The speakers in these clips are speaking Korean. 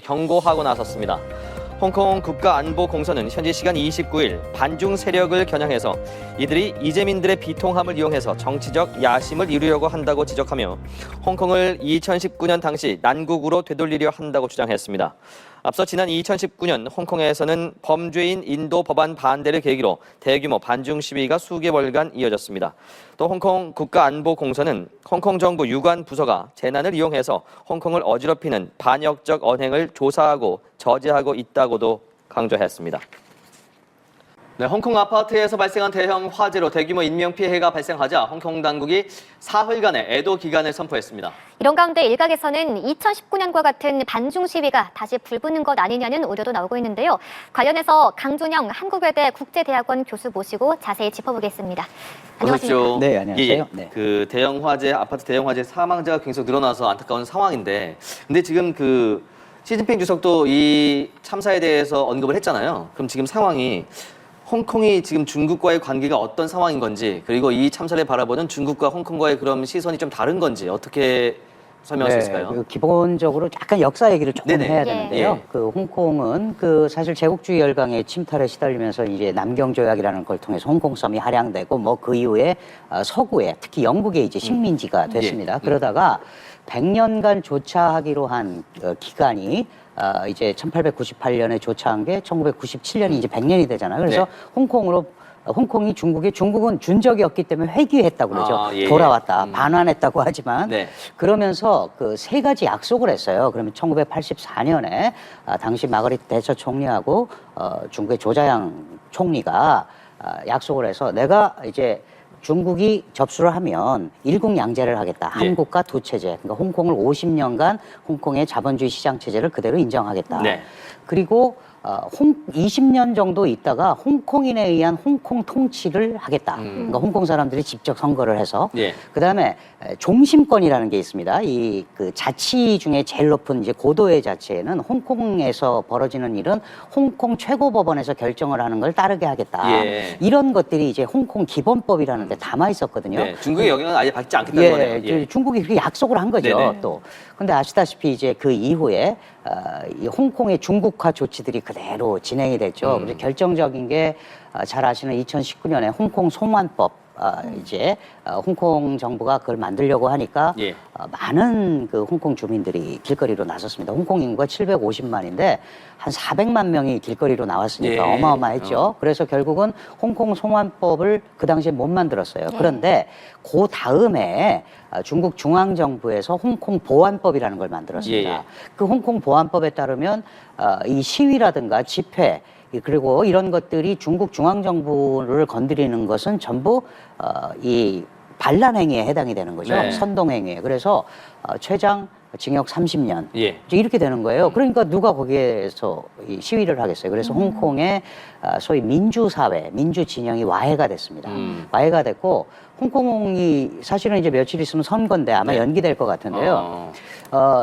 경고하고 나섰습니다. 홍콩 국가안보공서는 현지 시간 29일 반중 세력을 겨냥해서 이들이 이재민들의 비통함을 이용해서 정치적 야심을 이루려고 한다고 지적하며 홍콩을 2019년 당시 난국으로 되돌리려 한다고 주장했습니다. 앞서 지난 2019년 홍콩에서는 범죄인 인도 법안 반대를 계기로 대규모 반중 시위가 수개월간 이어졌습니다. 또 홍콩 국가안보공서는 홍콩 정부 유관 부서가 재난을 이용해서 홍콩을 어지럽히는 반역적 언행을 조사하고 저지하고 있다고도 강조했습니다. 네, 홍콩 아파트에서 발생한 대형 화재로 대규모 인명피해가 발생하자 홍콩 당국이 사흘간의 애도 기간을 선포했습니다. 이런 가운데 일각에서는 2019년과 같은 반중 시위가 다시 불붙는 것 아니냐는 우려도 나오고 있는데요. 관련해서 강준영 한국외대 국제대학원 교수 모시고 자세히 짚어보겠습니다. 안녕하세요. 네, 안녕하세요. 예, 네. 그 대형 화재, 아파트 대형 화재 사망자가 계속 늘어나서 안타까운 상황인데, 근데 지금 그 시진핑 주석도 이 참사에 대해서 언급을 했잖아요. 그럼 지금 상황이 홍콩이 지금 중국과의 관계가 어떤 상황인 건지, 그리고 이 참사를 바라보는 중국과 홍콩과의 그런 시선이 좀 다른 건지 어떻게 설명할 수 있을까요? 기본적으로 약간 역사 얘기를 조금 네네. 해야 되는데요. 예. 그 홍콩은 그 사실 제국주의 열강의 침탈에 시달리면서 이제 남경조약이라는 걸 통해서 홍콩섬이 할양되고 뭐 그 이후에 서구에 특히 영국에 이제 식민지가 됐습니다. 그러다가 100년간 조차하기로 한 기간이 이제 1898년에 조차한 게 1997년이 이제 100년이 되잖아요. 그래서 네. 홍콩이 중국은 준 적이 없기 때문에 회귀했다고 그러죠. 예. 돌아왔다. 반환했다고 하지만 네. 그러면서 그 세 가지 약속을 했어요. 그러면 1984년에 당시 마거릿 대처 총리하고 중국의 조자양 총리가 약속을 해서 내가 이제 중국이 접수를 하면 일국양제를 하겠다. 예. 한 국가 두 체제. 그러니까 홍콩을 50년간 홍콩의 자본주의 시장 체제를 그대로 인정하겠다. 네. 그리고 20년 정도 있다가 홍콩인에 의한 홍콩 통치를 하겠다. 그러니까 홍콩 사람들이 직접 선거를 해서. 예. 그다음에 종심권이라는 게 있습니다. 이 그 자치 중에 제일 높은 이제 고도의 자치에는 홍콩에서 벌어지는 일은 홍콩 최고법원에서 결정을 하는 걸 따르게 하겠다. 예. 이런 것들이 이제 홍콩 기본법이라는 데 담아 있었거든요. 네, 중국의 영향은 아예 받지 않겠다는 거네요. 예, 중국이 그렇게 약속을 한 거죠. 네네. 또. 근데 아시다시피 이제 그 이후에 이 홍콩의 중국화 조치들이 그대로 진행이 됐죠. 그래서 결정적인 게 잘 아시는 2019년에 홍콩 송환법. 이제 홍콩 정부가 그걸 만들려고 하니까 예. 많은 그 홍콩 주민들이 길거리로 나섰습니다. 홍콩 인구가 750만인데 한 400만 명이 길거리로 나왔으니까 예. 어마어마했죠. 그래서 결국은 홍콩 송환법을 그 당시에 못 만들었어요. 그런데 그 다음에 중국 중앙정부에서 홍콩 보안법이라는 걸 만들었습니다. 예. 그 홍콩 보안법에 따르면 이 시위라든가 집회 그리고 이런 것들이 중국 중앙정부를 건드리는 것은 전부 이 반란 행위에 해당이 되는 거죠. 네. 선동 행위에. 그래서 최장 징역 30년. 예. 이제 이렇게 되는 거예요. 그러니까 누가 거기에서 이 시위를 하겠어요. 그래서 홍콩의 소위 민주사회, 민주진영이 와해가 됐습니다. 와해가 됐고 홍콩이 사실은 이제 며칠 있으면 선거인데 아마 네. 연기될 것 같은데요.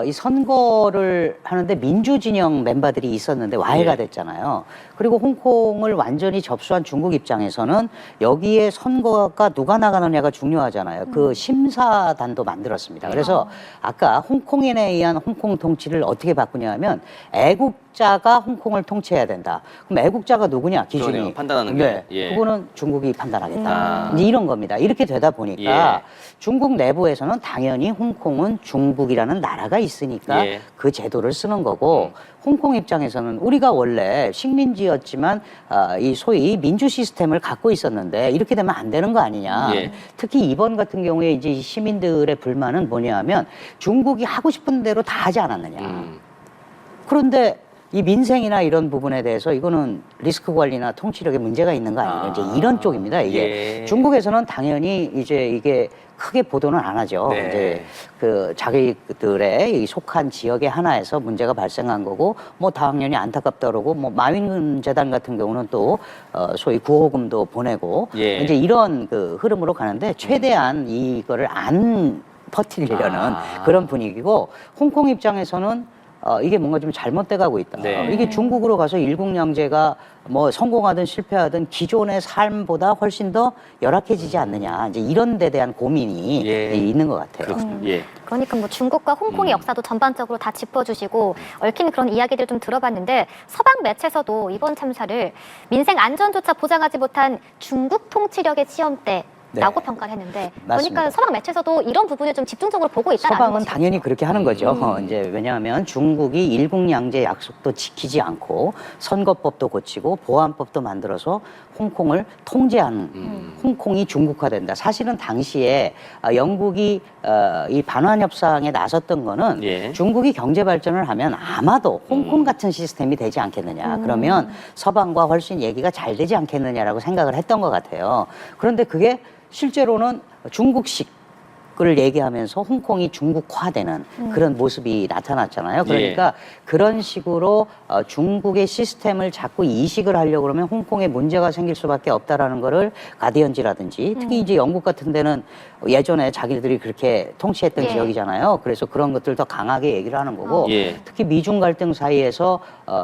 이 선거를 하는데 민주진영 멤버들이 있었는데 와해가 예. 됐잖아요. 그리고 홍콩을 완전히 접수한 중국 입장에서는 여기에 선거가 누가 나가느냐가 중요하잖아요. 그 심사단도 만들었습니다. 그래서 아까 홍콩인에 의한 홍콩 통치를 어떻게 바꾸냐면 애국자가 홍콩을 통치해야 된다. 그럼 애국자가 누구냐 기준이. 그러네요. 판단하는 네. 게. 예. 그거는 중국이 판단하겠다. 아. 이제 이런 겁니다. 이렇게 되다 보니까 예. 중국 내부에서는 당연히 홍콩은 중국이라는 나라가 있으니까 예. 그 제도를 쓰는 거고 홍콩 입장에서는 우리가 원래 식민지였지만 이 소위 민주 시스템을 갖고 있었는데 이렇게 되면 안 되는 거 아니냐. 예. 특히 이번 같은 경우에 이제 이 시민들의 불만은 뭐냐면 중국이 하고 싶은 대로 다 하지 않았느냐. 그런데 이 민생이나 이런 부분에 대해서 이거는 리스크 관리나 통치력에 문제가 있는 거 아니냐. 이제 이런 쪽입니다. 이게 예. 중국에서는 당연히 이제 이게 크게 보도는 안 하죠. 네. 이제 그 자기들의 이 속한 지역의 하나에서 문제가 발생한 거고 뭐 당연히 안타깝다 그러고 뭐 마윈 재단 같은 경우는 또 소위 구호금도 보내고 예. 이제 이런 그 흐름으로 가는데 최대한 이거를 안 퍼뜨리려는 그런 분위기고 홍콩 입장에서는 이게 뭔가 좀 잘못돼 가고 있다. 네. 이게 중국으로 가서 일국양제가 뭐 성공하든 실패하든 기존의 삶보다 훨씬 더 열악해지지 않느냐. 이제 이런 데 대한 고민이 예. 있는 것 같아요. 그렇군요. 예. 그러니까 뭐 중국과 홍콩의 역사도 전반적으로 다 짚어주시고 얽힌 그런 이야기들 좀 들어봤는데 서방 매체에서도 이번 참사를 민생 안전조차 보장하지 못한 중국 통치력의 시험대 라고 네. 평가를 했는데 맞습니다. 그러니까 서방 매체에서도 이런 부분을 좀 집중적으로 보고 있다는 서방은 거죠. 당연히 그렇게 하는 거죠. 이제 왜냐하면 중국이 일국양제 약속도 지키지 않고 선거법도 고치고 보안법도 만들어서 홍콩을 통제하는 홍콩이 중국화된다. 사실은 당시에 영국이 이 반환 협상에 나섰던 거는 예. 중국이 경제 발전을 하면 아마도 홍콩 같은 시스템이 되지 않겠느냐. 그러면 서방과 훨씬 얘기가 잘 되지 않겠느냐라고 생각을 했던 것 같아요. 그런데 그게 실제로는 중국식을 얘기하면서 홍콩이 중국화되는 그런 모습이 나타났잖아요. 그러니까 그런 식으로 중국의 시스템을 자꾸 이식을 하려고 그러면 홍콩에 문제가 생길 수밖에 없다라는 거를 가디언지라든지 특히 이제 영국 같은 데는 예전에 자기들이 그렇게 통치했던 예. 지역이잖아요. 그래서 그런 것들 더 강하게 얘기를 하는 거고 예. 특히 미중 갈등 사이에서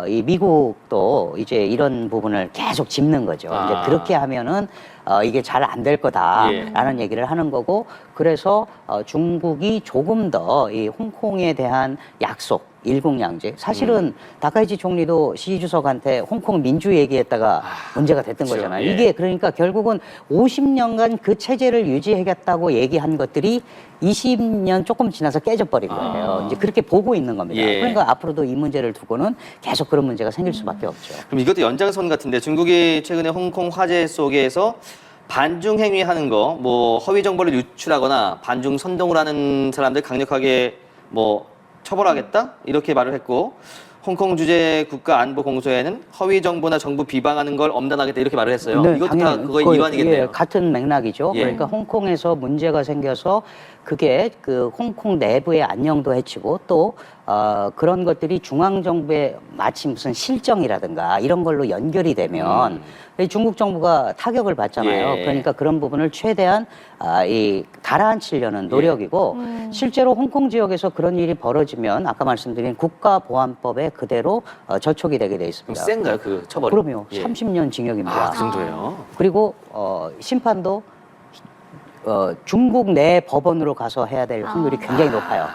이 미국도 이제 이런 부분을 계속 짚는 거죠. 아. 이제 그렇게 하면은 이게 잘 안 될 거다라는 예. 얘기를 하는 거고 그래서 중국이 조금 더 이 홍콩에 대한 약속 일국양제 사실은 다카이치 총리도 시 주석한테 홍콩 민주 얘기했다가 문제가 됐던 그렇죠. 거잖아요. 예. 이게 그러니까 결국은 50년간 그 체제를 유지하겠다고 얘기한 것들이 20년 조금 지나서 깨져버린 거예요. 이제 그렇게 보고 있는 겁니다. 예. 그러니까 앞으로도 이 문제를 두고는 계속 그런 문제가 생길 수밖에 없죠. 그럼 이것도 연장선 같은데 중국이 최근에 홍콩 화재 속에서 반중 행위하는 거, 뭐 허위 정보를 유출하거나 반중 선동을 하는 사람들 강력하게 뭐 처벌하겠다 이렇게 말을 했고 홍콩 주재 국가안보공소에는 허위 정보나 정부 비방하는 걸 엄단하겠다 이렇게 말을 했어요. 네, 이것도 다 당연히. 그거의 거의, 일환이겠네요. 예, 같은 맥락이죠. 예. 그러니까 홍콩에서 문제가 생겨서 그게 그 홍콩 내부의 안녕도 해치고 또 그런 것들이 중앙정부의 마치 무슨 실정이라든가 이런 걸로 연결이 되면 중국 정부가 타격을 받잖아요. 예. 그러니까 그런 부분을 최대한 이 가라앉히려는 노력이고 실제로 홍콩 지역에서 그런 일이 벌어지면 아까 말씀드린 국가보안법에 그대로 저촉이 되게 돼 그럼 있습니다. 센가요 그 처벌이? 그럼요. 예. 30년 징역입니다. 그 정도예요. 그리고 심판도 중국 내 법원으로 가서 해야 될 확률이 굉장히 높아요.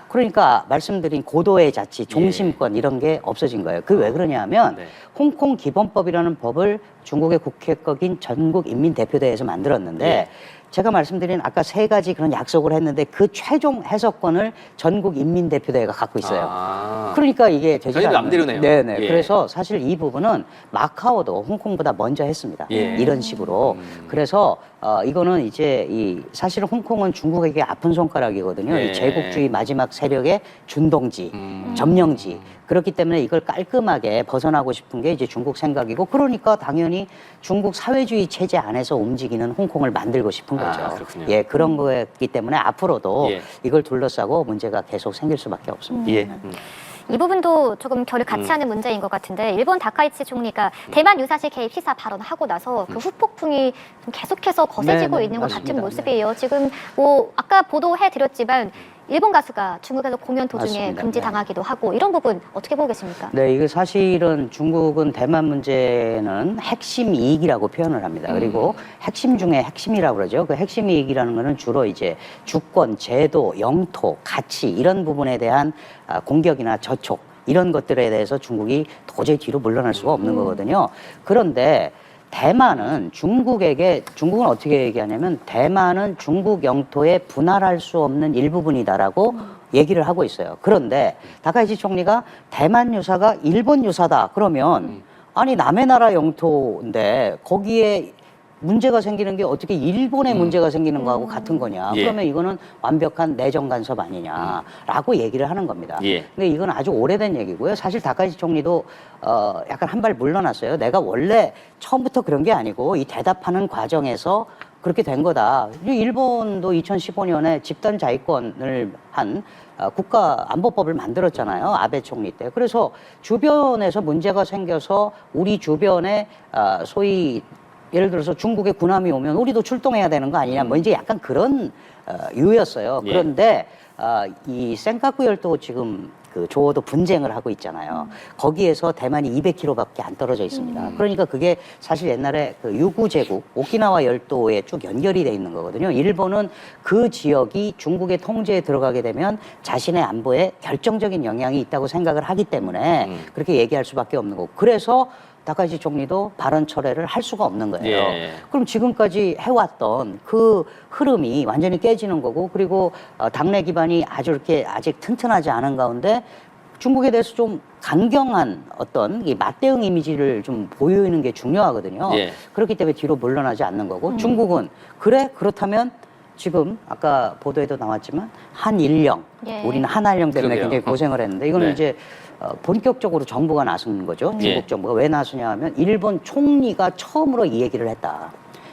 그러니까 말씀드린 고도의 자치, 종심권 이런 게 없어진 거예요. 그 왜 그러냐 하면 네. 홍콩 기본법이라는 법을 중국의 국회법인 전국인민대표대회에서 만들었는데 예. 제가 말씀드린 아까 세 가지 그런 약속을 했는데 그 최종 해석권을 전국인민대표대회가 갖고 있어요. 아. 그러니까 이게 되지 자기들 않는- 맘대로네요. 네네. 예. 그래서 사실 이 부분은 마카오도 홍콩보다 먼저 했습니다. 예. 이런 식으로. 그래서 이거는 이제 이 사실은 홍콩은 중국에게 아픈 손가락이거든요. 예. 이 제국주의 마지막 세력의 준동지, 점령지. 그렇기 때문에 이걸 깔끔하게 벗어나고 싶은 게 이제 중국 생각이고 그러니까 당연히 중국 사회주의 체제 안에서 움직이는 홍콩을 만들고 싶은 거죠. 그렇군요. 예, 그런 거였기 때문에 앞으로도 예. 이걸 둘러싸고 문제가 계속 생길 수밖에 없습니다. 예. 이 부분도 조금 결을 같이 하는 문제인 것 같은데 일본 다카이치 총리가 대만 유사시 개입 시사 발언하고 나서 그 후폭풍이 좀 계속해서 거세지고 네, 있는 것 같은 맞습니다. 모습이에요. 지금 뭐 아까 보도해드렸지만 일본 가수가 중국에서 공연 도중에 맞습니다. 금지당하기도 하고 이런 부분 어떻게 보고 계십니까? 네, 이게 사실은 중국은 대만 문제는 핵심 이익이라고 표현을 합니다. 그리고 핵심 중에 핵심이라고 그러죠. 그 핵심 이익이라는 거는 주로 이제 주권, 제도, 영토, 가치 이런 부분에 대한 공격이나 저촉 이런 것들에 대해서 중국이 도저히 뒤로 물러날 수가 없는 거거든요. 그런데 대만은 중국은 어떻게 얘기하냐면 대만은 중국 영토에 분할할 수 없는 일부분이다라고 얘기를 하고 있어요. 그런데 다카이치 총리가 대만 유사가 일본 유사다 그러면 아니 남의 나라 영토인데 거기에 문제가 생기는 게 어떻게 일본에 문제가 생기는 거하고 같은 거냐. 예. 그러면 이거는 완벽한 내정 간섭 아니냐라고 얘기를 하는 겁니다. 예. 근데 이건 아주 오래된 얘기고요. 사실 다카이치 총리도 약간 한 발 물러났어요. 내가 원래 처음부터 그런 게 아니고 이 대답하는 과정에서 그렇게 된 거다. 일본도 2015년에 집단 자위권을 한 국가안보법을 만들었잖아요. 아베 총리 때. 그래서 주변에서 문제가 생겨서 우리 주변에 소위 예를 들어서 중국에 군함이 오면 우리도 출동해야 되는 거 아니냐. 뭐 이제 약간 그런 유였어요. 예. 그런데 이 센카쿠 열도 지금 그 조어도 분쟁을 하고 있잖아요. 거기에서 대만이 200km밖에 안 떨어져 있습니다. 그러니까 그게 사실 옛날에 그 유구 제국 오키나와 열도에 쭉 연결이 돼 있는 거거든요. 일본은 그 지역이 중국의 통제에 들어가게 되면 자신의 안보에 결정적인 영향이 있다고 생각을 하기 때문에 그렇게 얘기할 수밖에 없는 거고. 그래서 다카이치 총리도 발언 철회를 할 수가 없는 거예요. 예. 그럼 지금까지 해왔던 그 흐름이 완전히 깨지는 거고, 그리고 당내 기반이 아주 이렇게 아직 튼튼하지 않은 가운데 중국에 대해서 좀 강경한 어떤 이 맞대응 이미지를 좀 보이는 게 중요하거든요. 예. 그렇기 때문에 뒤로 물러나지 않는 거고, 중국은 그래 그렇다면 지금 아까 보도에도 나왔지만 한일령, 예. 우리는 한알령 때문에 그러게요. 굉장히 고생을 했는데 이거는 네. 이제 본격적으로 정부가 나서는 거죠. 중국 예. 정부가 왜 나서냐 하면 일본 총리가 처음으로 이 얘기를 했다.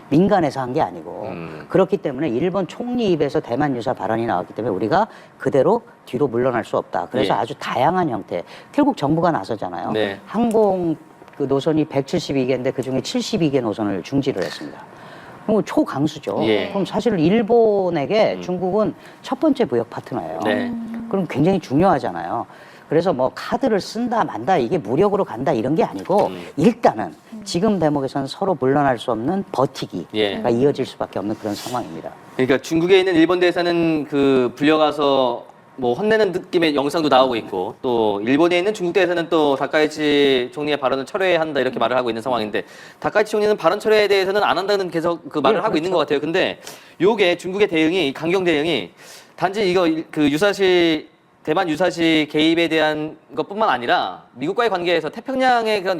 민간에서 한 게 아니고. 그렇기 때문에 일본 총리 입에서 대만 유사 발언이 나왔기 때문에 우리가 그대로 뒤로 물러날 수 없다. 그래서 예. 아주 다양한 형태. 결국 정부가 나서잖아요. 네. 항공 그 노선이 172개인데 그중에 72개 노선을 중지를 했습니다. 그럼 초강수죠. 예. 그럼 사실 일본에게 중국은 첫 번째 무역 파트너예요. 네. 그럼 굉장히 중요하잖아요. 그래서 뭐 카드를 쓴다 만다 이게 무력으로 간다 이런 게 아니고 일단은 지금 대목에서는 서로 물러날 수 없는 버티기가 예. 이어질 수밖에 없는 그런 상황입니다. 그러니까 중국에 있는 일본 대사는 그 불려가서 뭐 혼내는 느낌의 영상도 나오고 있고, 또 일본에 있는 중국 대사는 또 다카이치 총리의 발언을 철회한다 이렇게 말을 하고 있는 상황인데, 다카이치 총리는 발언 철회에 대해서는 안 한다는 계속 그 말을 예, 하고 있는 그렇죠. 것 같아요. 근데 요게 중국의 대응이, 강경 대응이 단지 이거 그 유사시 대만 유사시 개입에 대한 것뿐만 아니라 미국과의 관계에서 태평양의 그런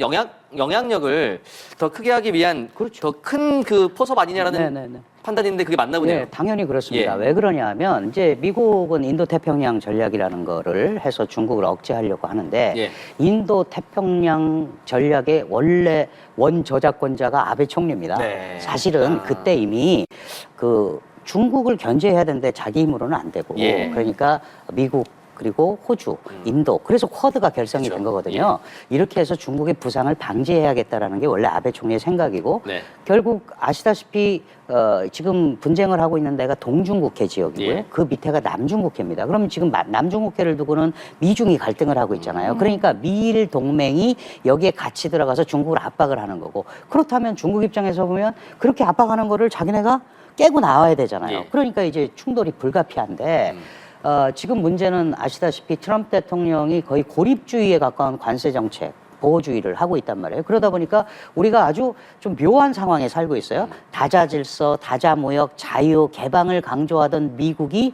영향력을 더 크게 하기 위한 더 큰 그 포섭 아니냐라는 네네네. 판단인데 그게 맞나 보네요. 네, 당연히 그렇습니다. 예. 왜 그러냐 하면 이제 미국은 인도 태평양 전략이라는 거를 해서 중국을 억제하려고 하는데 예. 인도 태평양 전략의 원래 원 저작권자가 아베 총리입니다. 네. 사실은 그때 이미 그 중국을 견제해야 되는데 자기 힘으로는 안 되고 예. 그러니까 미국 그리고 호주, 인도, 그래서 쿼드가 결성이 그렇죠. 된 거거든요. 이렇게 해서 중국의 부상을 방지해야겠다라는 게 원래 아베 총리의 생각이고 네. 결국 아시다시피 지금 분쟁을 하고 있는 데가 동중국해 지역이고요. 예. 그 밑에가 남중국해입니다. 그러면 지금 남중국해를 두고는 미중이 갈등을 하고 있잖아요. 그러니까 미일 동맹이 여기에 같이 들어가서 중국을 압박을 하는 거고, 그렇다면 중국 입장에서 보면 그렇게 압박하는 거를 자기네가 깨고 나와야 되잖아요. 예. 그러니까 이제 충돌이 불가피한데 지금 문제는 아시다시피 트럼프 대통령이 거의 고립주의에 가까운 관세 정책, 보호주의를 하고 있단 말이에요. 그러다 보니까 우리가 아주 좀 묘한 상황에 살고 있어요. 다자질서, 다자무역, 자유, 개방을 강조하던 미국이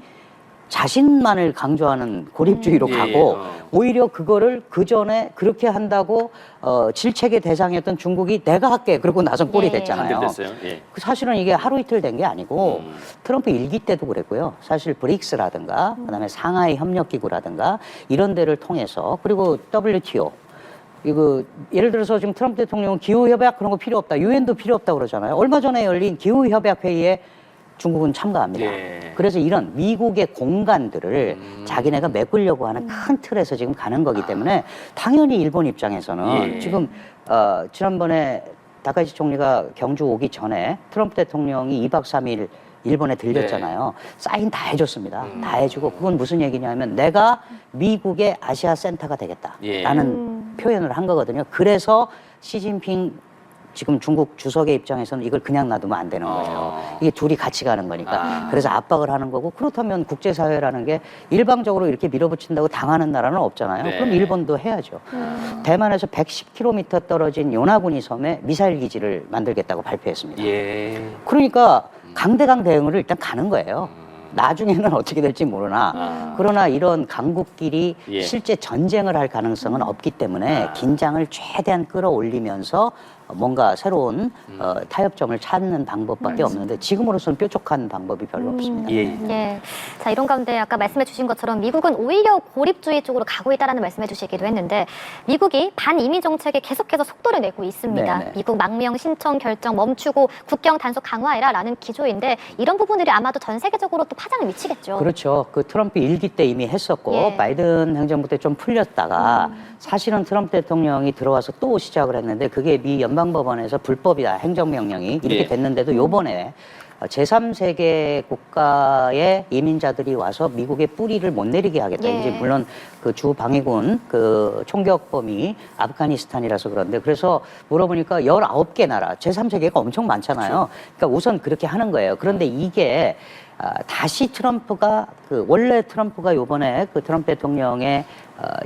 자신만을 강조하는 고립주의로 예, 가고 오히려 그거를 그 전에 그렇게 한다고 질책의 대상이었던 중국이 내가 할게 그러고 나선 꼴이 예. 됐잖아요. 됐어요. 예. 사실은 이게 하루 이틀 된 게 아니고 트럼프 일기 때도 그랬고요. 사실 브릭스라든가 그다음에 상하이 협력기구라든가 이런 데를 통해서, 그리고 WTO 이거 예를 들어서 지금 트럼프 대통령은 기후협약 그런 거 필요 없다, 유엔도 필요 없다 그러잖아요. 얼마 전에 열린 기후협약 회의에 중국은 참가합니다. 예. 그래서 이런 미국의 공간들을 자기네가 메꾸려고 하는 큰 틀에서 지금 가는 거기 때문에 당연히 일본 입장에서는 예. 지금 지난번에 다카이치 총리가 경주 오기 전에 트럼프 대통령이 2박 3일 일본에 들렸잖아요. 사인 다 해줬습니다. 다 해주고, 그건 무슨 얘기냐면 내가 미국의 아시아 센터가 되겠다라는 표현을 한 거거든요. 그래서 시진핑 지금 중국 주석의 입장에서는 이걸 그냥 놔두면 안 되는 거예요. 이게 둘이 같이 가는 거니까. 그래서 압박을 하는 거고, 그렇다면 국제사회라는 게 일방적으로 이렇게 밀어붙인다고 당하는 나라는 없잖아요. 네. 그럼 일본도 해야죠. 대만에서 110km 떨어진 요나구니 섬에 미사일 기지를 만들겠다고 발표했습니다. 예. 그러니까 강대강 대응으로 일단 가는 거예요. 나중에는 어떻게 될지 모르나. 그러나 이런 강국끼리 예. 실제 전쟁을 할 가능성은 없기 때문에 긴장을 최대한 끌어올리면서 뭔가 새로운 타협점을 찾는 방법밖에 없는데 지금으로서는 뾰족한 방법이 별로 없습니다. 예. 예. 자, 이런 가운데 아까 말씀해 주신 것처럼 미국은 오히려 고립주의 쪽으로 가고 있다는 말씀해 주시기도 했는데, 미국이 반이민 정책에 계속해서 속도를 내고 있습니다. 네네. 미국 망명 신청 결정 멈추고 국경 단속 강화해라라는 기조인데, 이런 부분들이 아마도 전 세계적으로 또 파장을 미치겠죠. 그렇죠. 그 트럼프 일기 때 이미 했었고 예. 바이든 행정부 때 좀 풀렸다가 사실은 트럼프 대통령이 들어와서 또 시작을 했는데 그게 미 연방법원에서 불법이다, 행정명령이 이렇게 예. 됐는데도 요번에 제3세계 국가의 이민자들이 와서 미국의 뿌리를 못 내리게 하겠다. 예. 이제 물론 그 주 방위군 그 총격범이 아프가니스탄이라서 그런데 그래서 물어보니까 19개 나라 제3세계가 엄청 많잖아요. 그러니까 우선 그렇게 하는 거예요. 그런데 이게 다시 트럼프가 원래 트럼프가 요번에 그 트럼프 대통령의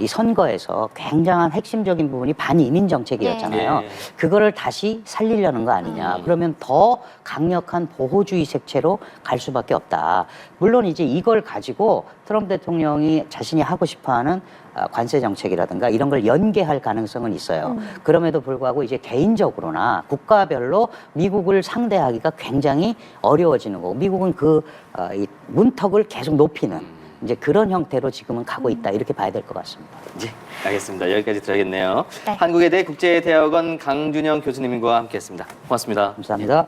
이 선거에서 굉장한 핵심적인 부분이 반이민 정책이었잖아요. 예. 그거를 다시 살리려는 거 아니냐. 그러면 더 강력한 보호주의 색채로 갈 수밖에 없다. 물론 이제 이걸 가지고 트럼프 대통령이 자신이 하고 싶어하는 관세 정책이라든가 이런 걸 연계할 가능성은 있어요. 그럼에도 불구하고 이제 개인적으로나 국가별로 미국을 상대하기가 굉장히 어려워지는 거고 미국은 이 문턱을 계속 높이는 이제 그런 형태로 지금은 가고 있다 이렇게 봐야 될 것 같습니다. 네, 알겠습니다. 여기까지 들어야겠네요. 네. 한국외대 국제대학원 강준영 교수님과 함께했습니다. 고맙습니다. 감사합니다.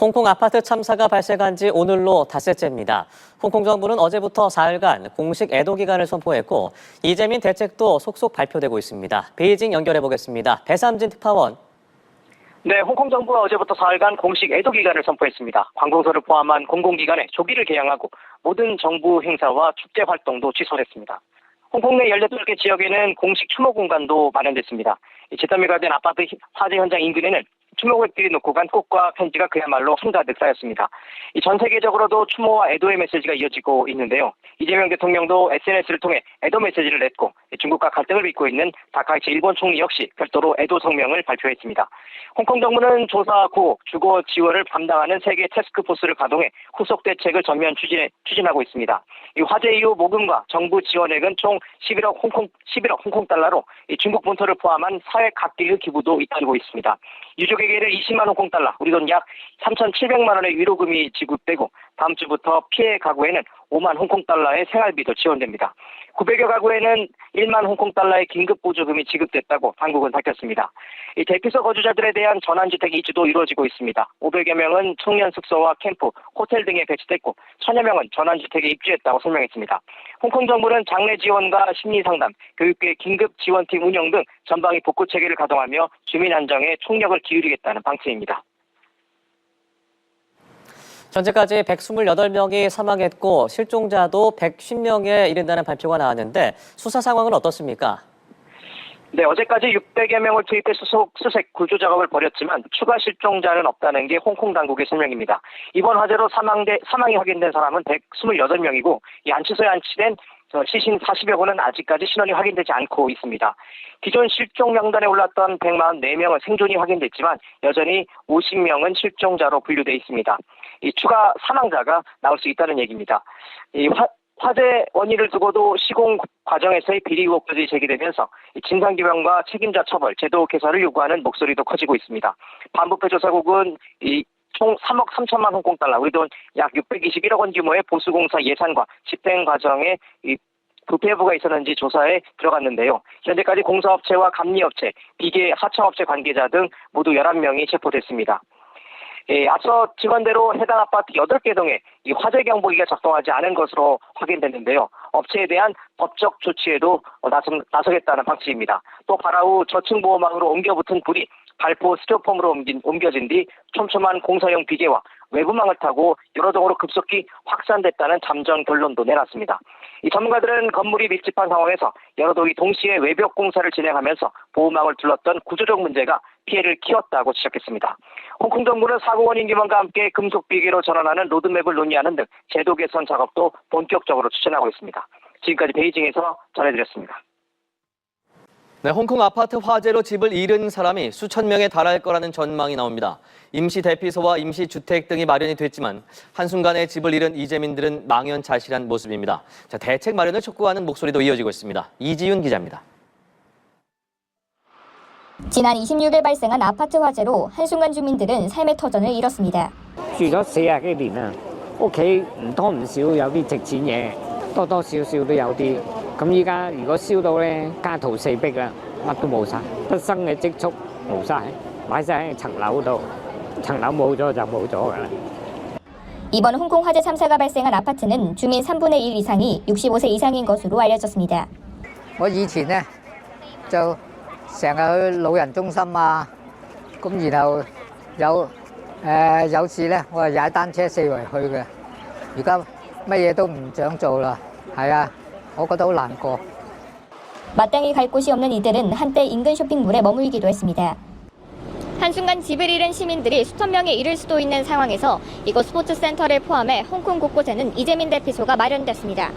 홍콩 아파트 참사가 발생한 지 오늘로 닷새째입니다. 홍콩 정부는 어제부터 4일간 공식 애도 기간을 선포했고 이재민 대책도 속속 발표되고 있습니다. 베이징 연결해 보겠습니다. 배삼진 특파원. 네, 홍콩 정부가 어제부터 4일간 공식 애도 기간을 선포했습니다. 관공서를 포함한 공공기관에 조기를 개항하고 모든 정부 행사와 축제 활동도 취소했습니다. 홍콩 내 18개 지역에는 공식 추모 공간도 마련됐습니다. 제3일 된 아파트 화재 현장 인근에는 추모객들이 놓고 간 꽃과 편지가 그야말로 한가득 쌓였습니다. 전 세계적으로도 추모와 애도의 메시지가 이어지고 있는데요. 이재명 대통령도 SNS를 통해 애도 메시지를 냈고 중국과 갈등을 빚고 있는 다카이치 일본 총리 역시 별도로 애도 성명을 발표했습니다. 홍콩 정부는 조사 후 주거 지원을 담당하는 세계 태스크포스를 가동해 후속 대책을 전면 추진하고 있습니다. 이 화재 이후 모금과 정부 지원액은 총 11억 홍콩 달러로 중국 본토를 포함한 사회 각계의 기부도 잇따르고 있습니다. 유족에게는 20만 홍콩 달러, 우리 돈 약 3,700만 원의 위로금이 지급되고 다음 주부터 피해 가구에는 5만 홍콩 달러의 생활비도 지원됩니다. 900여 가구에는 1만 홍콩 달러의 긴급 보조금이 지급됐다고 당국은 밝혔습니다. 대피소 거주자들에 대한 전환주택 이주도 이루어지고 있습니다. 500여 명은 청년 숙소와 캠프, 호텔 등에 배치됐고 1000여 명은 전환주택에 입주했다고 설명했습니다. 홍콩 정부는 장례 지원과 심리상담, 교육계 긴급 지원팀 운영 등 전방위 복구 체계를 가동하며 주민 안정에 총력을 기울이겠다는 방침입니다. 현재까지 128명이 사망했고 실종자도 150명에 이른다는 발표가 나왔는데 수사 상황은 어떻습니까? 네, 어제까지 600여 명을 투입해 수색 구조 작업을 벌였지만 추가 실종자는 없다는 게 홍콩 당국의 설명입니다. 이번 화재로 사망이 확인된 사람은 128명이고 이 안치소에 안치된 시신 40여 구는 아직까지 신원이 확인되지 않고 있습니다. 기존 실종 명단에 올랐던 144명은 생존이 확인됐지만 여전히 50명은 실종자로 분류돼 있습니다. 이 추가 사망자가 나올 수 있다는 얘기입니다. 이 화재 원인을 두고도 시공 과정에서의 비리 의혹들이 제기되면서 진상규명과 책임자 처벌, 제도 개선을 요구하는 목소리도 커지고 있습니다. 반부패 조사국은 총 3억 3천만 홍콩 달러, 우리 돈 약 621억 원 규모의 보수공사 예산과 집행 과정에 부패부가 있었는지 조사에 들어갔는데요. 현재까지 공사업체와 감리업체, 비계 하청업체 관계자 등 모두 11명이 체포됐습니다. 앞서 직원대로 해당 아파트 8개 동에 이 화재 경보기가 작동하지 않은 것으로 확인됐는데요. 업체에 대한 법적 조치에도 나서겠다는 방침입니다. 또 발화 후 저층 보호망으로 옮겨붙은 불이 발포 스티로폼으로 옮겨진 뒤 촘촘한 공사용 비계와 외부망을 타고 여러 동으로 급속히 확산됐다는 잠정 결론도 내놨습니다. 이 전문가들은 건물이 밀집한 상황에서 여러 동이 동시에 외벽 공사를 진행하면서 보호망을 둘렀던 구조적 문제가 피해를 키웠다고 지적했습니다. 홍콩 정부는 사고 원인 규명과 함께 금속 비계로 전환하는 로드맵을 논의하는 등 제도 개선 작업도 본격적으로 추진하고 있습니다. 지금까지 베이징에서 전해드렸습니다. 네, 홍콩 아파트 화재로 집을 잃은 사람이 수천 명에 달할 거라는 전망이 나옵니다. 임시 대피소와 임시 주택 등이 마련이 됐지만 한순간에 집을 잃은 이재민들은 망연자실한 모습입니다. 자, 대책 마련을 촉구하는 목소리도 이어지고 있습니다. 이지윤 기자입니다. 지난 26일 발생한 아파트 화재로 한순간 주민들은 삶의 터전을 잃었습니다. 住咗40幾年啦，屋企唔多唔少有啲值錢嘢，多多少少都有啲。咁依家如果燒到咧，家徒四壁啦，乜都冇晒，畢生嘅積蓄冇晒，擺晒喺層樓度，層樓冇咗就冇咗㗎啦。 이번 홍콩 화재 참사가 발생한 아파트는 주민 3분의 1 이상이 65세 이상인 것으로 알려졌습니다. 我以前咧就成日去老人中心啊，咁然後有有時咧，我係踩單車四圍去嘅。而家乜嘢都唔想做啦，係啊，我覺得好難過。 마땅히 갈 곳이 없는 이들은 한때 인근 쇼핑몰에 머물기도 했습니다. 한순간 집을 잃은 시민들이 수천 명에 이를 수도 있는 상황에서 이곳 스포츠센터를 포함해 홍콩 곳곳에는 이재민 대피소가 마련됐습니다.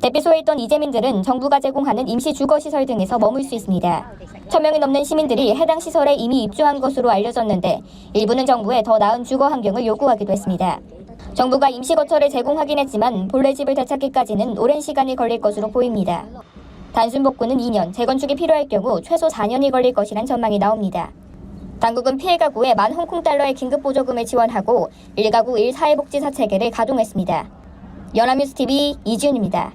대피소에 있던 이재민들은 정부가 제공하는 임시 주거시설 등에서 머물 수 있습니다. 1000명이 넘는 시민들이 해당 시설에 이미 입주한 것으로 알려졌는데 일부는 정부에 더 나은 주거 환경을 요구하기도 했습니다. 정부가 임시거처를 제공하긴 했지만 본래 집을 되찾기까지는 오랜 시간이 걸릴 것으로 보입니다. 단순 복구는 2년, 재건축이 필요할 경우 최소 4년이 걸릴 것이란 전망이 나옵니다. 당국은 피해 가구에 10,000홍콩달러의 긴급보조금을 지원하고 1가구 1사회복지사 체계를 가동했습니다. 연합뉴스TV 이지훈입니다.